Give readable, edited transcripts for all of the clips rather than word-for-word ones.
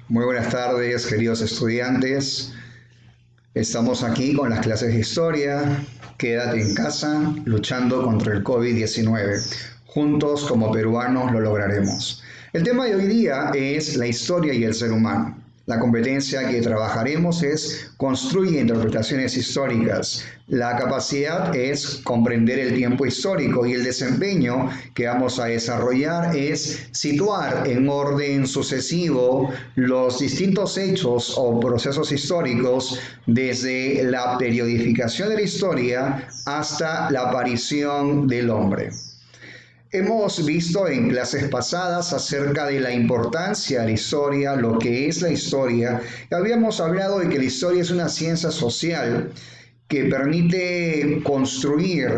Muy buenas tardes, queridos estudiantes. Estamos aquí con las clases de historia. Quédate en casa luchando contra el COVID-19. Juntos como peruanos lo lograremos. El tema de hoy día es la historia y el ser humano. La competencia que trabajaremos es construye interpretaciones históricas. La capacidad es comprender el tiempo histórico y el desempeño que vamos a desarrollar es situar en orden sucesivo los distintos hechos o procesos históricos desde la periodificación de la historia hasta la aparición del hombre. Hemos visto en clases pasadas acerca de la importancia de la historia, lo que es la historia. Habíamos hablado de que la historia es una ciencia social que permite construir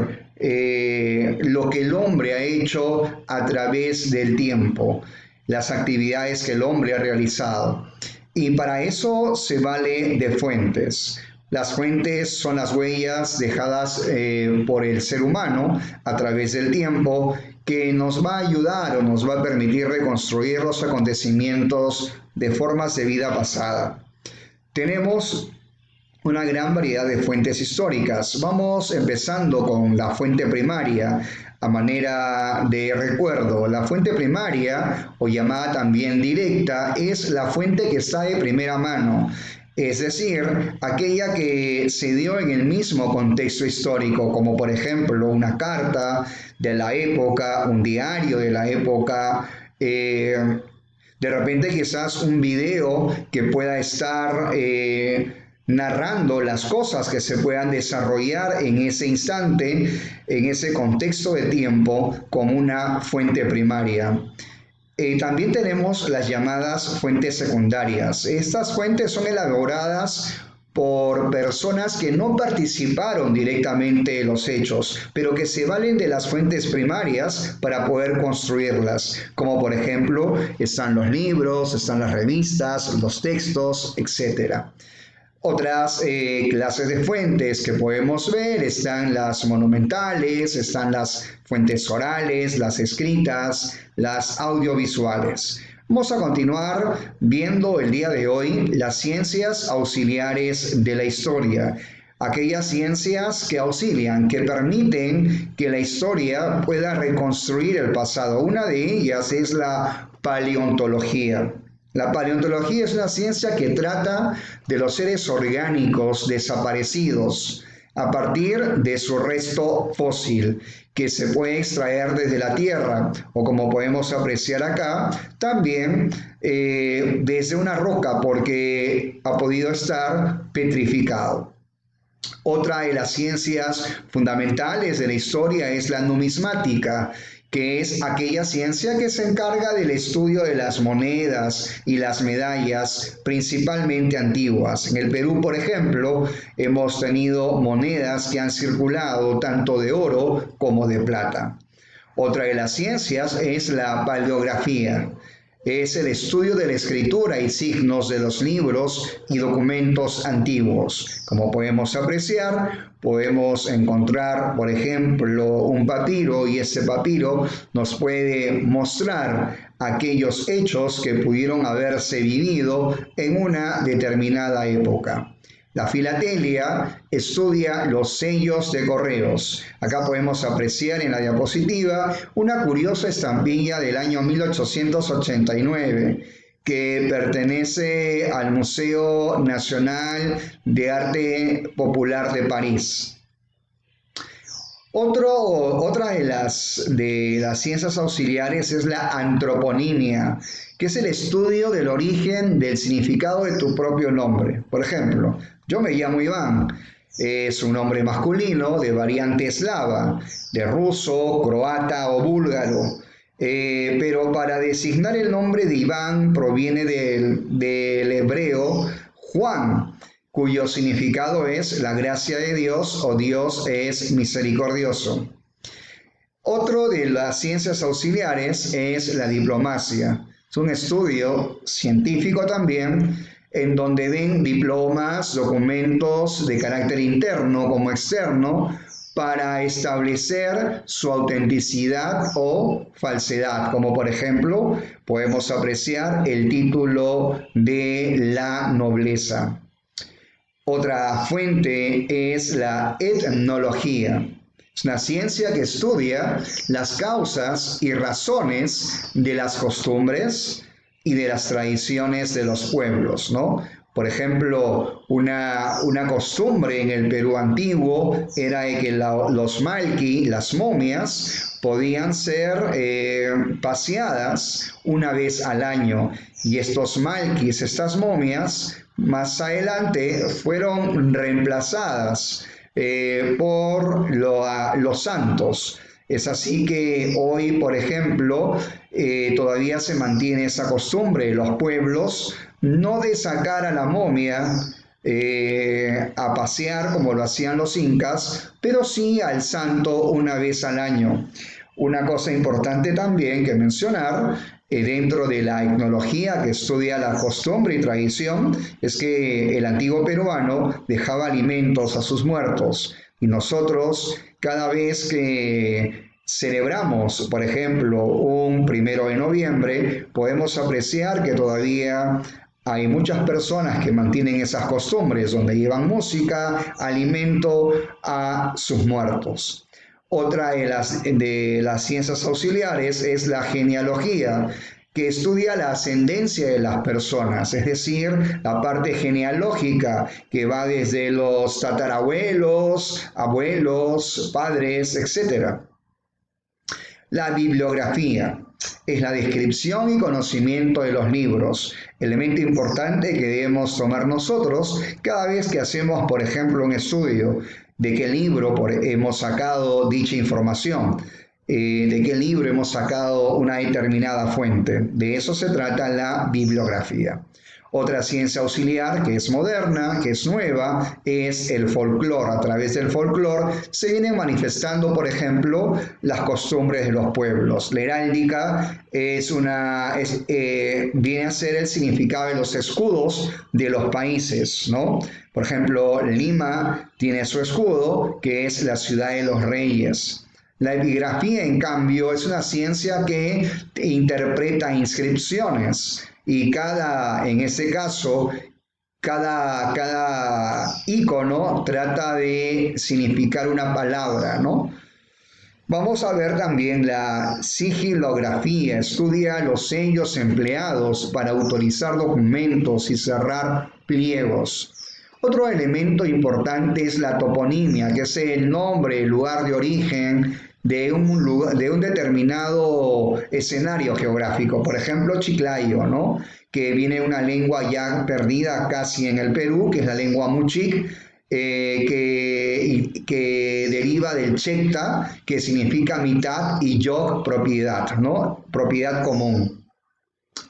lo que el hombre ha hecho a través del tiempo, las actividades que el hombre ha realizado. Y para eso se vale de fuentes. Las fuentes son las huellas dejadas por el ser humano a través del tiempo, que nos va a ayudar o nos va a permitir reconstruir los acontecimientos de formas de vida pasada. Tenemos una gran variedad de fuentes históricas. Vamos empezando con la fuente primaria a manera de recuerdo. La fuente primaria, o llamada también directa, es la fuente que está de primera mano. Es decir, aquella que se dio en el mismo contexto histórico, como por ejemplo una carta de la época, un diario de la época, de repente quizás un video que pueda estar narrando las cosas que se puedan desarrollar en ese instante, en ese contexto de tiempo, como una fuente primaria. También tenemos las llamadas fuentes secundarias. Estas fuentes son elaboradas por personas que no participaron directamente en los hechos, pero que se valen de las fuentes primarias para poder construirlas, como por ejemplo están los libros, están las revistas, los textos, etc. Otras clases de fuentes que podemos ver están las monumentales, están las fuentes orales, las escritas, las audiovisuales. Vamos a continuar viendo el día de hoy las ciencias auxiliares de la historia, aquellas ciencias que auxilian, que permiten que la historia pueda reconstruir el pasado. Una de ellas es la paleontología. La paleontología es una ciencia que trata de los seres orgánicos desaparecidos a partir de su resto fósil, que se puede extraer desde la tierra, o como podemos apreciar acá, también desde una roca, porque ha podido estar petrificado. Otra de las ciencias fundamentales de la historia es la numismática, que es aquella ciencia que se encarga del estudio de las monedas y las medallas, principalmente antiguas. En el Perú, por ejemplo, hemos tenido monedas que han circulado tanto de oro como de plata. Otra de las ciencias es la paleografía. Es el estudio de la escritura y signos de los libros y documentos antiguos. Como podemos apreciar, podemos encontrar, por ejemplo, un papiro, y ese papiro nos puede mostrar aquellos hechos que pudieron haberse vivido en una determinada época. La filatelia estudia los sellos de correos. Acá podemos apreciar en la diapositiva una curiosa estampilla del año 1889 que pertenece al Museo Nacional de Arte Popular de París. Otra de las ciencias auxiliares es la antroponimia, que es el estudio del origen del significado de tu propio nombre. Por ejemplo, yo me llamo Iván, es un nombre masculino de variante eslava, de ruso, croata o búlgaro, pero para designar el nombre de Iván proviene del hebreo Juan, cuyo significado es la gracia de Dios o Dios es misericordioso. Otro de las ciencias auxiliares es la diplomacia. Es un estudio científico también en donde den diplomas, documentos de carácter interno como externo para establecer su autenticidad o falsedad, como por ejemplo podemos apreciar el título de la nobleza. Otra fuente es la etnología. Es una ciencia que estudia las causas y razones de las costumbres y de las tradiciones de los pueblos, ¿no? Por ejemplo, una costumbre en el Perú antiguo era de que los malqui, las momias, podían ser paseadas una vez al año. Y estos malquis, estas momias, más adelante fueron reemplazadas por los santos. Es así que hoy, por ejemplo, todavía se mantiene esa costumbre de los pueblos, no de sacar a la momia a pasear como lo hacían los incas, pero sí al santo una vez al año. Una cosa importante también que mencionar dentro de la etnología que estudia la costumbre y tradición es que el antiguo peruano dejaba alimentos a sus muertos y nosotros cada vez que celebramos, por ejemplo, un 1 de noviembre, podemos apreciar que todavía hay muchas personas que mantienen esas costumbres donde llevan música, alimento a sus muertos. Otra de las ciencias auxiliares es la genealogía, que estudia la ascendencia de las personas, es decir, la parte genealógica que va desde los tatarabuelos, abuelos, padres, etc. La bibliografía es la descripción y conocimiento de los libros, elemento importante que debemos tomar nosotros cada vez que hacemos, por ejemplo, un estudio de qué libro hemos sacado dicha información, de qué libro hemos sacado una determinada fuente. De eso se trata la bibliografía. Otra ciencia auxiliar que es moderna, que es nueva, es el folclore. A través del folclore se vienen manifestando, por ejemplo, las costumbres de los pueblos. La heráldica viene a ser el significado de los escudos de los países, ¿no? Por ejemplo, Lima tiene su escudo, que es la ciudad de los reyes. La epigrafía, en cambio, es una ciencia que interpreta inscripciones y en ese caso, cada ícono trata de significar una palabra, ¿no? Vamos a ver también la sigilografía, estudia los sellos empleados para autorizar documentos y cerrar pliegos. Otro elemento importante es la toponimia, que es el nombre, el lugar de origen de un determinado escenario geográfico. Por ejemplo, Chiclayo, ¿no? Que viene de una lengua ya perdida casi en el Perú, que es la lengua muchic, que deriva del checta, que significa mitad, y yog, propiedad, ¿no? Propiedad común.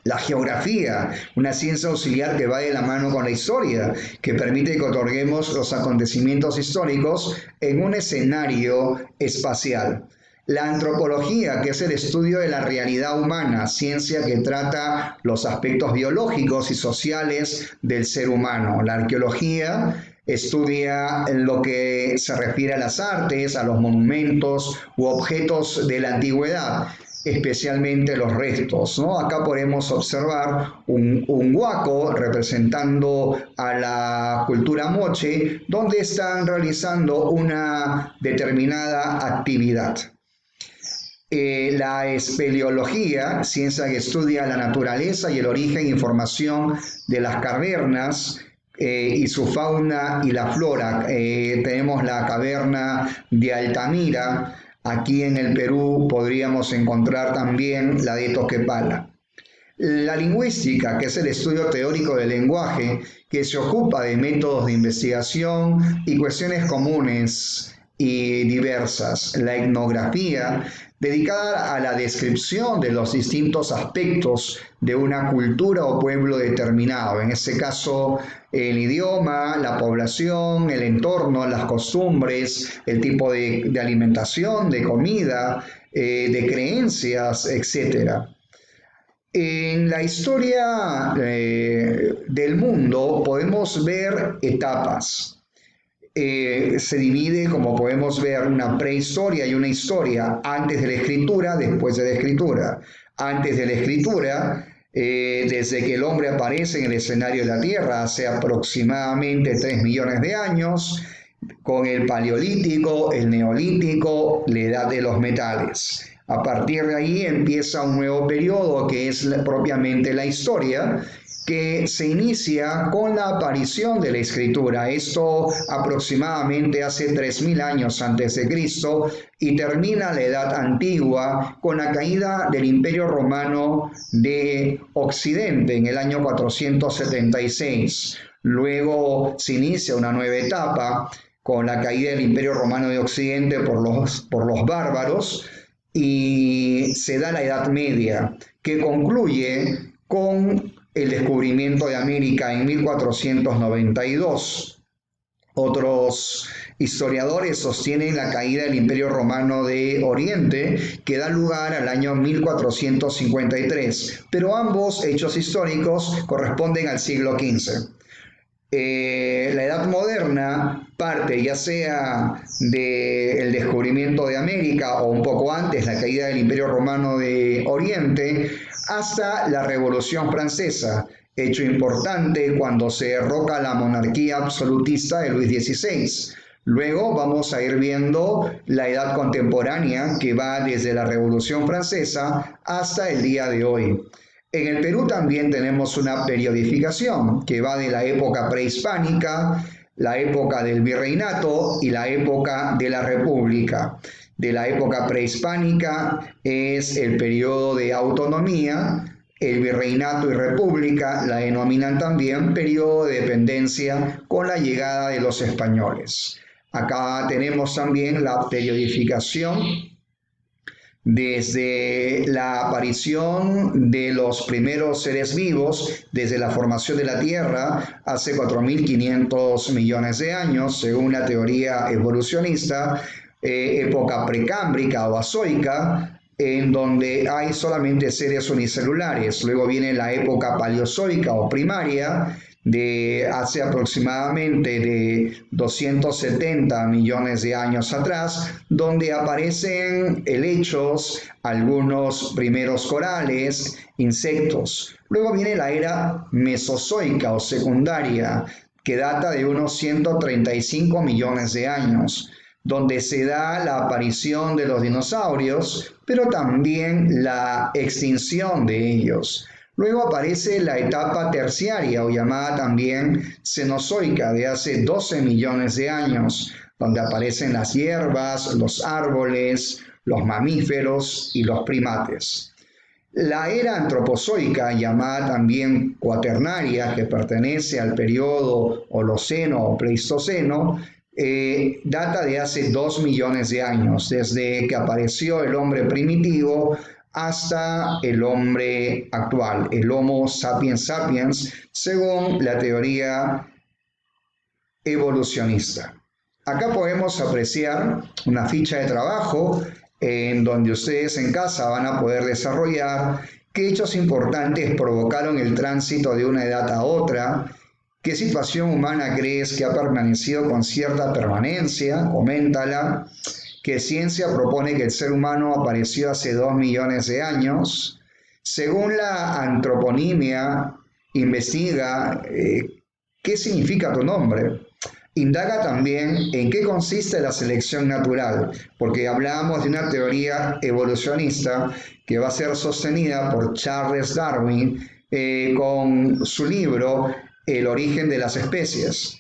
La geografía, una ciencia auxiliar que va de la mano con la historia, que permite que otorguemos los acontecimientos históricos en un escenario espacial. La antropología, que es el estudio de la realidad humana, ciencia que trata los aspectos biológicos y sociales del ser humano. La arqueología estudia lo que se refiere a las artes, a los monumentos u objetos de la antigüedad, especialmente los restos, ¿no? Acá podemos observar un huaco representando a la cultura moche, donde están realizando una determinada actividad. La espeleología, ciencia que estudia la naturaleza y el origen e información de las cavernas, y su fauna y la flora. Tenemos la caverna de Altamira. Aquí en el Perú podríamos encontrar también la de Toquepala. La lingüística, que es el estudio teórico del lenguaje, que se ocupa de métodos de investigación y cuestiones comunes y diversas. La etnografía, dedicada a la descripción de los distintos aspectos de una cultura o pueblo determinado. En este caso, el idioma, la población, el entorno, las costumbres, el tipo de alimentación, de comida, de creencias, etc. En la historia del mundo podemos ver etapas. se divide, como podemos ver, una prehistoria y una historia, antes de la escritura, después de la escritura. Antes de la escritura, desde que el hombre aparece en el escenario de la Tierra, hace aproximadamente 3 millones de años, con el Paleolítico, el Neolítico, la Edad de los Metales. A partir de ahí empieza un nuevo periodo que es propiamente la historia, que se inicia con la aparición de la escritura. Esto aproximadamente hace 3000 años antes de Cristo, y termina la Edad Antigua con la caída del Imperio Romano de Occidente en el año 476. Luego se inicia una nueva etapa con la caída del Imperio Romano de Occidente por los bárbaros, y se da la Edad Media, que concluye con el descubrimiento de América en 1492. Otros historiadores sostienen la caída del Imperio Romano de Oriente, que da lugar al año 1453, pero ambos hechos históricos corresponden al siglo XV. La Edad Moderna parte ya sea del descubrimiento de América o un poco antes, la caída del Imperio Romano de Oriente, hasta la Revolución Francesa, hecho importante cuando se derroca la monarquía absolutista de Luis XVI. Luego vamos a ir viendo la edad contemporánea, que va desde la Revolución Francesa hasta el día de hoy. En el Perú también tenemos una periodificación que va de la época prehispánica, la época del virreinato y la época de la república. De la época prehispánica es el periodo de autonomía, el virreinato y república la denominan también periodo de dependencia con la llegada de los españoles. Acá tenemos también la periodificación desde la aparición de los primeros seres vivos, desde la formación de la Tierra hace 4.500 millones de años, según la teoría evolucionista, época precámbrica o azoica, en donde hay solamente seres unicelulares. Luego viene la época paleozoica o primaria, de hace aproximadamente de 270 millones de años atrás, donde aparecen helechos, algunos primeros corales, insectos. Luego viene la era mesozoica o secundaria, que data de unos 135 millones de años, donde se da la aparición de los dinosaurios, pero también la extinción de ellos. Luego aparece la etapa terciaria o llamada también cenozoica, de hace 12 millones de años, donde aparecen las hierbas, los árboles, los mamíferos y los primates. La era antropozoica, llamada también cuaternaria, que pertenece al periodo Holoceno o Pleistoceno, data de hace 2 millones de años, desde que apareció el hombre primitivo hasta el hombre actual, el Homo sapiens sapiens, según la teoría evolucionista. Acá podemos apreciar una ficha de trabajo en donde ustedes en casa van a poder desarrollar qué hechos importantes provocaron el tránsito de una edad a otra, qué situación humana crees que ha permanecido con cierta permanencia, coméntala. ¿Qué ciencia propone que el ser humano apareció hace 2 millones de años? Según la antroponimia, investiga qué significa tu nombre. Indaga también en qué consiste la selección natural, porque hablábamos de una teoría evolucionista que va a ser sostenida por Charles Darwin con su libro El origen de las especies.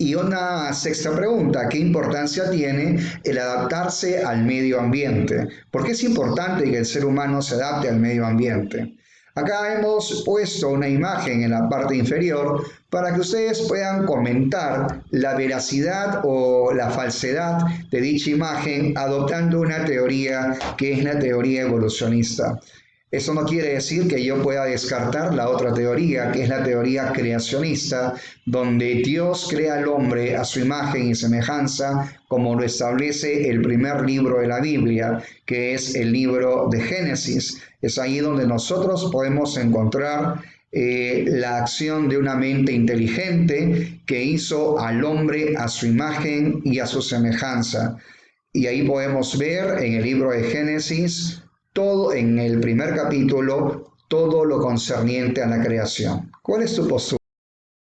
Y una sexta pregunta, ¿qué importancia tiene el adaptarse al medio ambiente? ¿Por qué es importante que el ser humano se adapte al medio ambiente? Acá hemos puesto una imagen en la parte inferior para que ustedes puedan comentar la veracidad o la falsedad de dicha imagen adoptando una teoría que es la teoría evolucionista. Eso no quiere decir que yo pueda descartar la otra teoría, que es la teoría creacionista, donde Dios crea al hombre a su imagen y semejanza, como lo establece el primer libro de la Biblia, que es el libro de Génesis. Es ahí donde nosotros podemos encontrar la acción de una mente inteligente que hizo al hombre a su imagen y a su semejanza. Y ahí podemos ver en el libro de Génesis, todo en el primer capítulo, todo lo concerniente a la creación. ¿Cuál es tu postura?